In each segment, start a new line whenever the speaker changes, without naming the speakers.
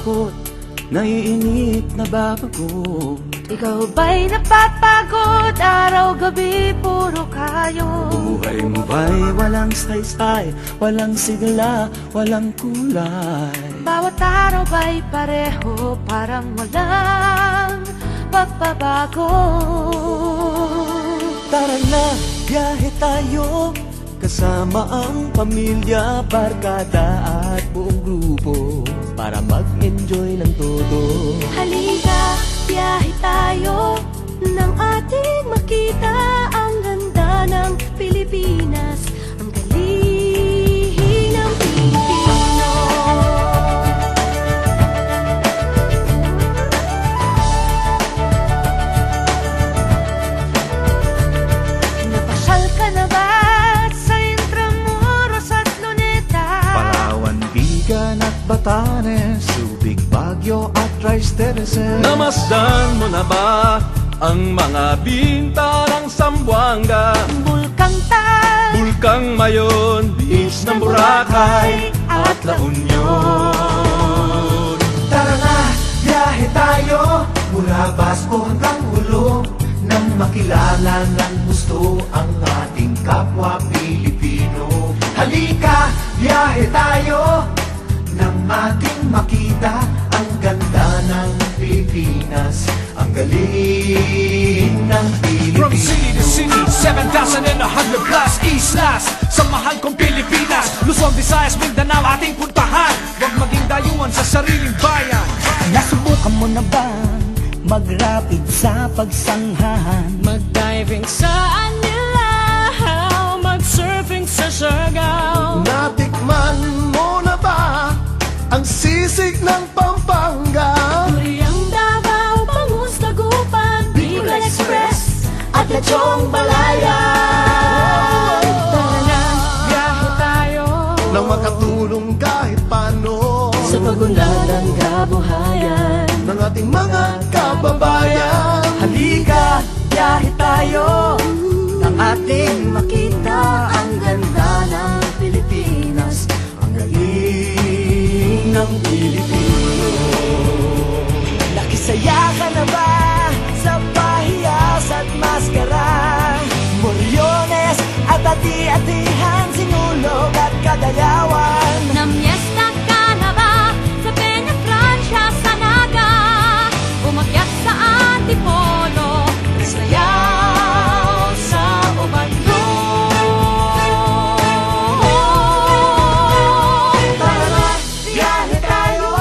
ako't naiinip na babago.
Ikaw ba'y napapagod? Araw-gabi puro kayo.
Buhay mo ba'y walang saysay, walang sigla, walang kulay?
Bawat araw ba'y pareho, parang walang pagbabago?
Tara na, biyahe tayo, kasama ang pamilya, barkada at buong grupo, para mag-enjoy ng todo.
Halika, biyahe tayo, nang ating makita ang ganda ng Pilipinas, ang galing ng Pilipino. Napasyal ka na ba sa Intramuros at Luneta?
Palawan, Bigan at Batanes, Subic, Baguio at Rice Terraces. Namasdan mo na ba ang mga binta ng Zamboanga,
Bulkang Tal,
Bulkang Mayon, Beach ng Boracay at La Union?
Tara na, biyahe tayo mula Basco hanggang Ulo, nang makilala ng gusto ang ating kapwa Pilipino. Halika, biyahe tayo nang ating makita ang ganda ng Pilipinas, ang galing ng Pilipino.
From city to city, 7,100 plus islas sa mahal kong Pilipinas. Luzon, Visayas, Mindanao ating puntahan. Huwag maging dayuhan sa sariling bayan.
Nasubukan mo na ba mag-rapid sa pagsanghahan?
mag-diving sa Anilaw, mag-surfing sa Siargao.
Natikman mo na ba ang sisig ng Pampanga?
Kuriang Davao, Bangus, Dagupan, Bicol Express at Lechong Balaya. Tara na, biyahe tayo
Nang makatulong kahit paano
sa pagunlad ng kabuhayan
ng ating mga kababayan.
Halika, biyahe tayo, nang ating makita ang ganda ng Pilipinas, ang galing ng Pilipino. Nakisaya ka na ba sa pahiyas at maskara? Moriones at ati-atihan, Sinulog at Kadayawan.
Namiesta ka na ba sa Peña Francia, sa Naga? Umakyat sa Antipolo, sayaw sa Ubadlo.
Tara na, biyahe tayo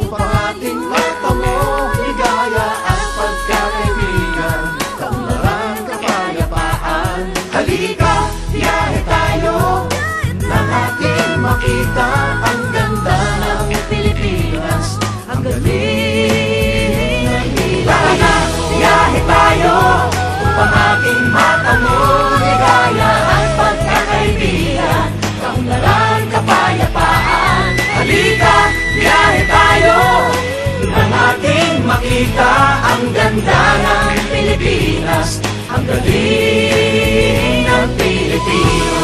upang ating matamo ligaya at pagkakaibigan, kaunlaran, kapayapaan. Halika, biyahe tayo nang ating makita ang ganda ng Pilipinas, ang galing ng Pilipinas. Tara na, biyahe tayo upang ating matamo ligaya at pagkakaibigan, kaunlaran, kapayapaan. Halika, biyahe tayo nang ating makita ang ganda ng Pilipinas, ang galing ng Pilipinas.